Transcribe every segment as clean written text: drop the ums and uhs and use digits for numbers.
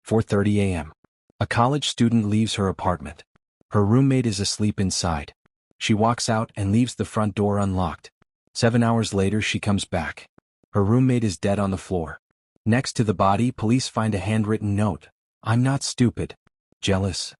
4:30 a.m. A college student leaves her apartment. Her roommate is asleep inside. She walks out and leaves the front door unlocked. 7 hours later she comes back. Her roommate is dead on the floor. Next to the body, police find a handwritten note. "I'm not stupid. Jealous."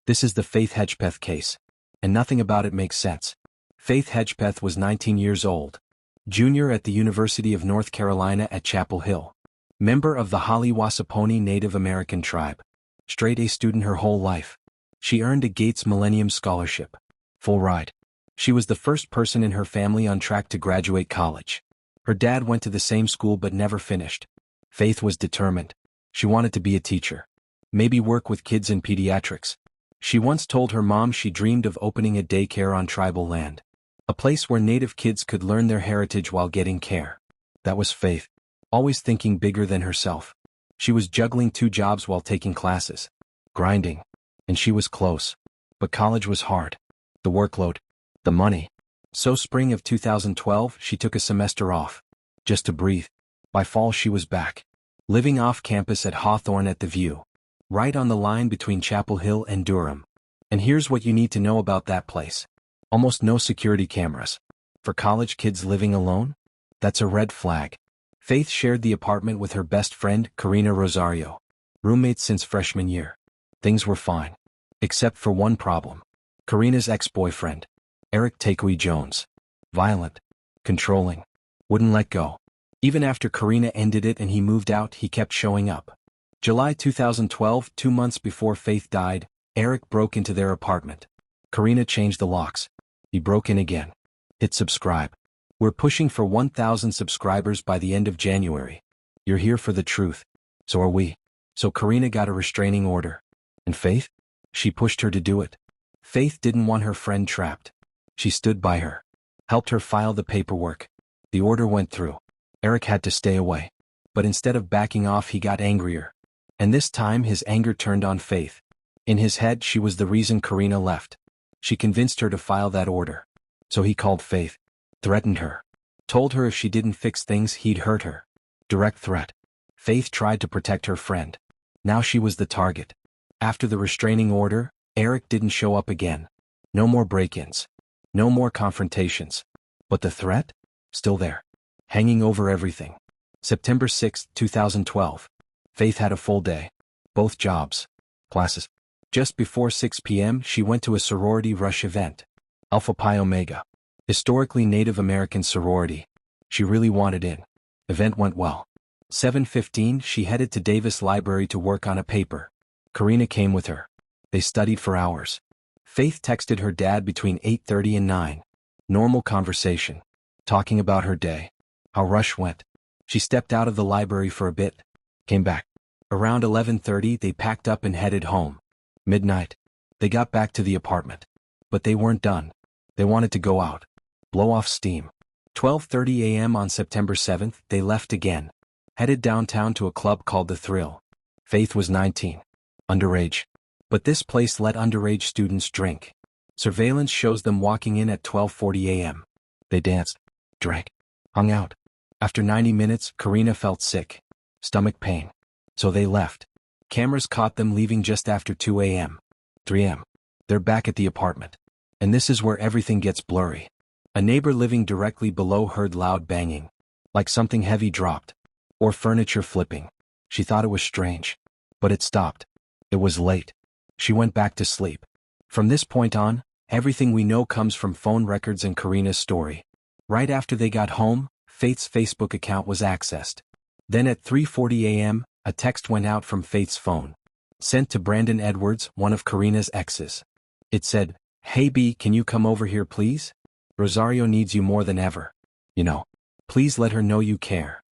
This is the Faith Hedgepeth case. And nothing about it makes sense. Faith Hedgepeth was 19 years old. Junior at the University of North Carolina at Chapel Hill. Member of the Haliwa-Saponi Native American tribe. Straight A student her whole life. She earned a Gates Millennium Scholarship. Full ride. She was the first person in her family on track to graduate college. Her dad went to the same school but never finished. Faith was determined. She wanted to be a teacher. Maybe work with kids in pediatrics. She once told her mom she dreamed of opening a daycare on tribal land. A place where Native kids could learn their heritage while getting care. That was Faith. Always thinking bigger than herself. She was juggling 2 jobs while taking classes. Grinding. And she was close. But college was hard. The workload. The money. So spring of 2012, she took a semester off. Just to breathe. By fall she was back. Living off campus at Hawthorne at the View. Right on the line between Chapel Hill and Durham. And here's what you need to know about that place. Almost no security cameras. For college kids living alone? That's a red flag. Faith shared the apartment with her best friend, Karina Rosario. Roommates since freshman year. Things were fine. Except for one problem. Karina's ex-boyfriend. Eric Takui Jones. Violent. Controlling. Wouldn't let go. Even after Karina ended it and he moved out, he kept showing up. July 2012, 2 months before Faith died, Eric broke into their apartment. Karina changed the locks. He broke in again. Hit subscribe. We're pushing for 1,000 subscribers by the end of January. You're here for the truth. So are we. So Karina got a restraining order. And Faith? She pushed her to do it. Faith didn't want her friend trapped. She stood by her. Helped her file the paperwork. The order went through. Eric had to stay away. But instead of backing off, he got angrier. And this time his anger turned on Faith. In his head, she was the reason Karina left. She convinced her to file that order. So he called Faith. Threatened her. Told her if she didn't fix things, he'd hurt her. Direct threat. Faith tried to protect her friend. Now she was the target. After the restraining order, Eric didn't show up again. No more break-ins. No more confrontations. But the threat? Still there. Hanging over everything. September 6, 2012. Faith had a full day. Both jobs. Classes. Just before 6 p.m., she went to a sorority rush event. Alpha Pi Omega. Historically Native American sorority. She really wanted in. Event went well. 7:15, she headed to Davis Library to work on a paper. Karina came with her. They studied for hours. Faith texted her dad between 8:30 and 9. Normal conversation. Talking about her day. How rush went. She stepped out of the library for a bit. Came back. Around 11:30 they packed up and headed home. Midnight. They got back to the apartment. But they weren't done. They wanted to go out. Blow off steam. 12:30 a.m. on September 7th, they left again. Headed downtown to a club called The Thrill. Faith was 19. Underage. But this place let underage students drink. Surveillance shows them walking in at 12:40 a.m. They danced. Drank. Hung out. After 90 minutes, Karina felt sick. Stomach pain. So they left. Cameras caught them leaving just after 2 a.m. 3 a.m. They're back at the apartment. And this is where everything gets blurry. A neighbor living directly below heard loud banging. Like something heavy dropped. Or furniture flipping. She thought it was strange. But it stopped. It was late. She went back to sleep. From this point on, everything we know comes from phone records and Karina's story. Right after they got home, Faith's Facebook account was accessed. Then at 3:40 a.m., a text went out from Faith's phone. Sent to Brandon Edwards, one of Karina's exes. It said, "Hey B, can you come over here please? Rosario needs you more than ever. You know. Please let her know you care."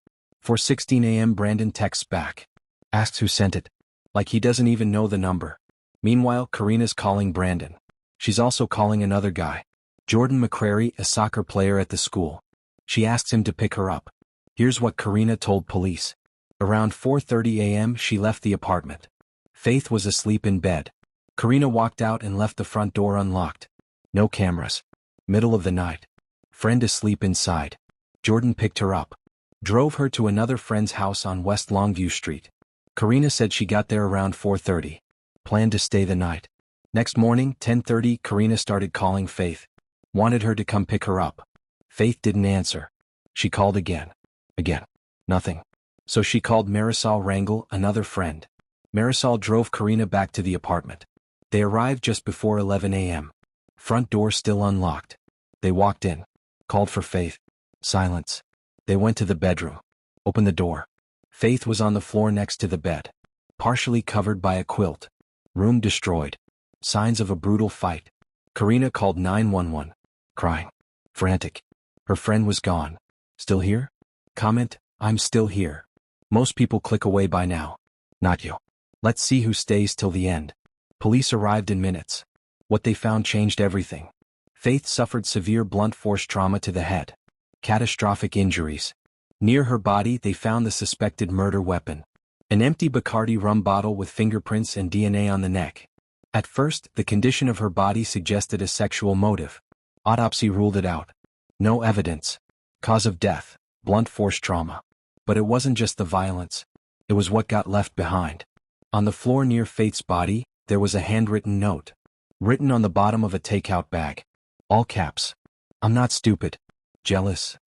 4:16 a.m. Brandon texts back. Asks who sent it. Like he doesn't even know the number. Meanwhile, Karina's calling Brandon. She's also calling another guy. Jordan McCrary, a soccer player at the school. She asks him to pick her up. Here's what Karina told police. Around 4:30 a.m. she left the apartment. Faith was asleep in bed. Karina walked out and left the front door unlocked. No cameras. Middle of the night. Friend asleep inside. Jordan picked her up. Drove her to another friend's house on West Longview Street. Karina said she got there around 4:30. Planned to stay the night. Next morning, 10:30, Karina started calling Faith. Wanted her to come pick her up. Faith didn't answer. She called again. Nothing. So she called Marisol Rangel, another friend. Marisol drove Karina back to the apartment. They arrived just before 11 a.m. Front door still unlocked. They walked in. Called for Faith. Silence. They went to the bedroom. Opened the door. Faith was on the floor next to the bed. Partially covered by a quilt. Room destroyed. Signs of a brutal fight. Karina called 911. Crying. Frantic. Her friend was gone. Still here? Comment, I'm still here. Most people click away by now. Not you. Let's see who stays till the end. Police arrived in minutes. What they found changed everything. Faith suffered severe blunt force trauma to the head. Catastrophic injuries. Near her body they found the suspected murder weapon. An empty Bacardi rum bottle with fingerprints and DNA on the neck. At first, the condition of her body suggested a sexual motive. Autopsy ruled it out. No evidence. Cause of death, blunt force trauma. But it wasn't just the violence. It was what got left behind. On the floor near Faith's body, there was a handwritten note. Written on the bottom of a takeout bag. All caps. I'm not stupid. Jealous.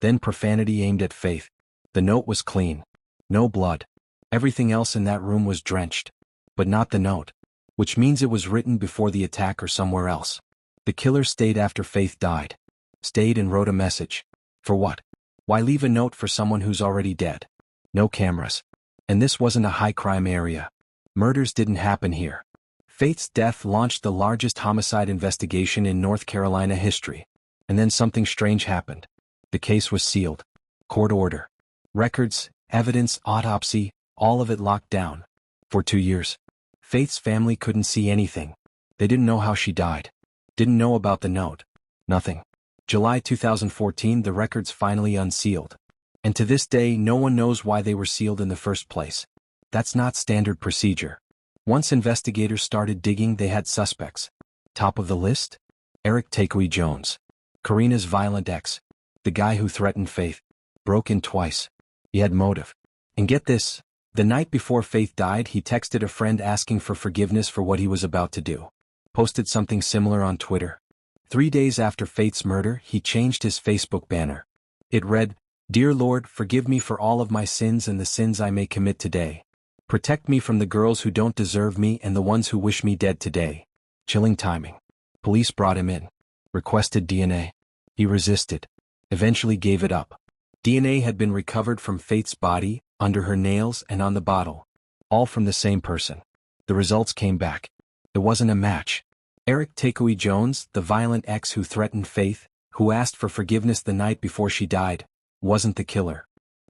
Then profanity aimed at Faith. The note was clean. No blood. Everything else in that room was drenched. But not the note. Which means it was written before the attack or somewhere else. The killer stayed after Faith died. Stayed and wrote a message. For what? Why leave a note for someone who's already dead? No cameras. And this wasn't a high-crime area. Murders didn't happen here. Faith's death launched the largest homicide investigation in North Carolina history. And then something strange happened. The case was sealed. Court order. Records, evidence, autopsy, all of it locked down. For 2 years. Faith's family couldn't see anything. They didn't know how she died. Didn't know about the note. Nothing. July 2014, the records finally unsealed. And to this day, no one knows why they were sealed in the first place. That's not standard procedure. Once investigators started digging, they had suspects. Top of the list? Eric Takui Jones. Karina's violent ex. The guy who threatened Faith. Broke in twice. He had motive. And get this, the night before Faith died, he texted a friend asking for forgiveness for what he was about to do. Posted something similar on Twitter. 3 days after Faith's murder, he changed his Facebook banner. It read, "Dear Lord, forgive me for all of my sins and the sins I may commit today. Protect me from the girls who don't deserve me and the ones who wish me dead today." Chilling timing. Police brought him in. Requested DNA. He resisted. Eventually gave it up. DNA had been recovered from Faith's body, under her nails and on the bottle. All from the same person. The results came back. It wasn't a match. Eric Takui Jones, the violent ex who threatened Faith, who asked for forgiveness the night before she died, wasn't the killer.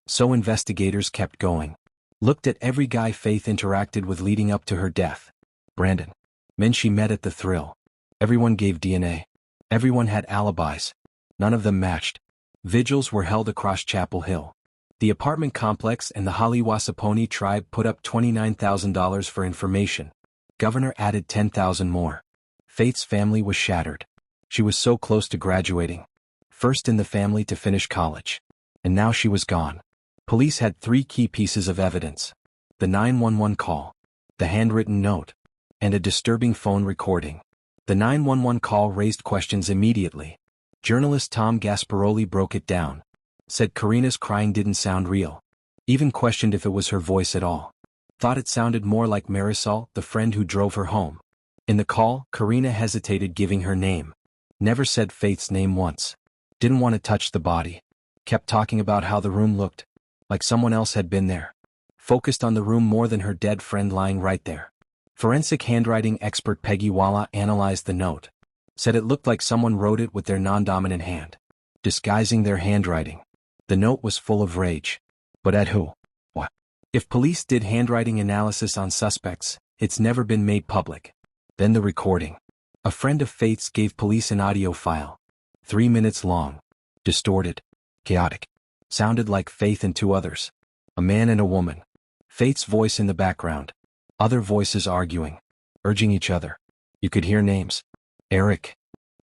So investigators kept going. Looked at every guy Faith interacted with leading up to her death. Brandon. Men she met at the Thrill. Everyone gave DNA. Everyone had alibis. None of them matched. Vigils were held across Chapel Hill. The apartment complex and the Haliwa-Saponi tribe put up $29,000 for information. Governor added 10,000 more. Faith's family was shattered. She was so close to graduating. First in the family to finish college. And now she was gone. Police had 3 key pieces of evidence. The 911 call. The handwritten note. And a disturbing phone recording. The 911 call raised questions immediately. Journalist Tom Gasparoli broke it down. Said Karina's crying didn't sound real. Even questioned if it was her voice at all. Thought it sounded more like Marisol, the friend who drove her home. In the call, Karina hesitated giving her name. Never said Faith's name once. Didn't want to touch the body. Kept talking about how the room looked. Like someone else had been there. Focused on the room more than her dead friend lying right there. Forensic handwriting expert Peggy Walla analyzed the note. Said it looked like someone wrote it with their non-dominant hand. Disguising their handwriting. The note was full of rage. But at who? What? If police did handwriting analysis on suspects, it's never been made public. Then the recording. A friend of Faith's gave police an audio file. 3 minutes long. Distorted. Chaotic. Sounded like Faith and 2 others. A man and a woman. Faith's voice in the background. Other voices arguing. Urging each other. You could hear names. Eric.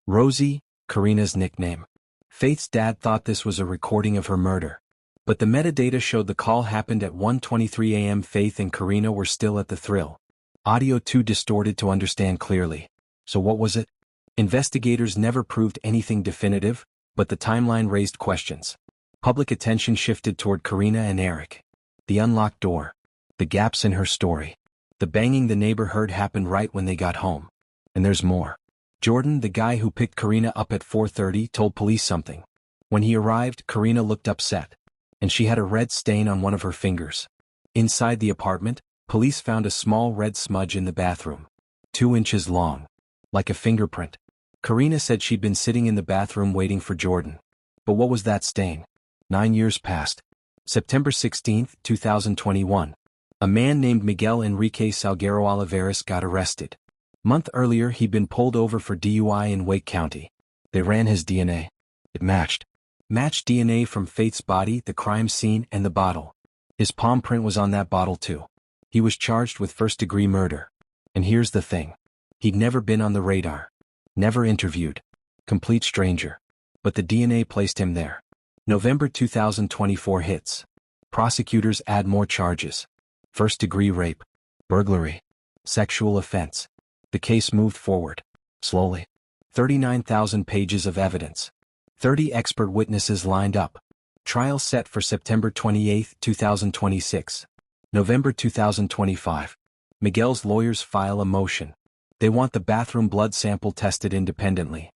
Rosie, Karina's nickname. Faith's dad thought this was a recording of her murder. But the metadata showed the call happened at 1:23 a.m. Faith and Karina were still at the thrill. Audio too distorted to understand clearly. So what was it? Investigators never proved anything definitive, but the timeline raised questions. Public attention shifted toward Karina and Eric. The unlocked door. The gaps in her story. The banging the neighbor heard happened right when they got home. And there's more. Jordan, the guy who picked Karina up at 4:30, told police something. When he arrived, Karina looked upset. And she had a red stain on one of her fingers. Inside the apartment, police found a small red smudge in the bathroom. 2 inches long. Like a fingerprint. Karina said she'd been sitting in the bathroom waiting for Jordan. But what was that stain? 9 years passed. September 16, 2021. A man named Miguel Enrique Salguero-Olivares got arrested. Month earlier he'd been pulled over for DUI in Wake County. They ran his DNA. It matched. Matched DNA from Faith's body, the crime scene, and the bottle. His palm print was on that bottle too. He was charged with first-degree murder. And here's the thing. He'd never been on the radar. Never interviewed. Complete stranger. But the DNA placed him there. November 2024 hits. Prosecutors add more charges. First-degree rape. Burglary. Sexual offense. The case moved forward. Slowly. 39,000 pages of evidence. 30 expert witnesses lined up. Trial set for September 28, 2026. November 2025. Miguel's lawyers file a motion. They want the bathroom blood sample tested independently.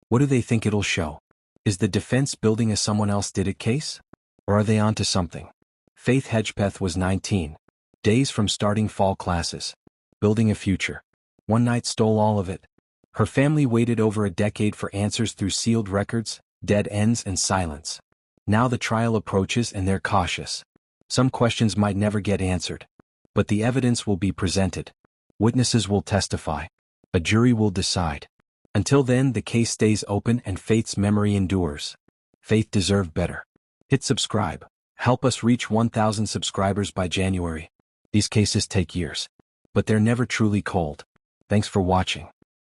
What do they think it'll show? Is the defense building a someone else did it case? Or are they onto something? Faith Hedgepeth was 19. Days from starting fall classes. Building a future. One night stole all of it. Her family waited over a decade for answers through sealed records, dead ends, and silence. Now the trial approaches and they're cautious. Some questions might never get answered. But the evidence will be presented. Witnesses will testify. A jury will decide. Until then, the case stays open and Faith's memory endures. Faith deserved better. Hit subscribe. Help us reach 1,000 subscribers by January. These cases take years. But they're never truly cold. Thanks for watching.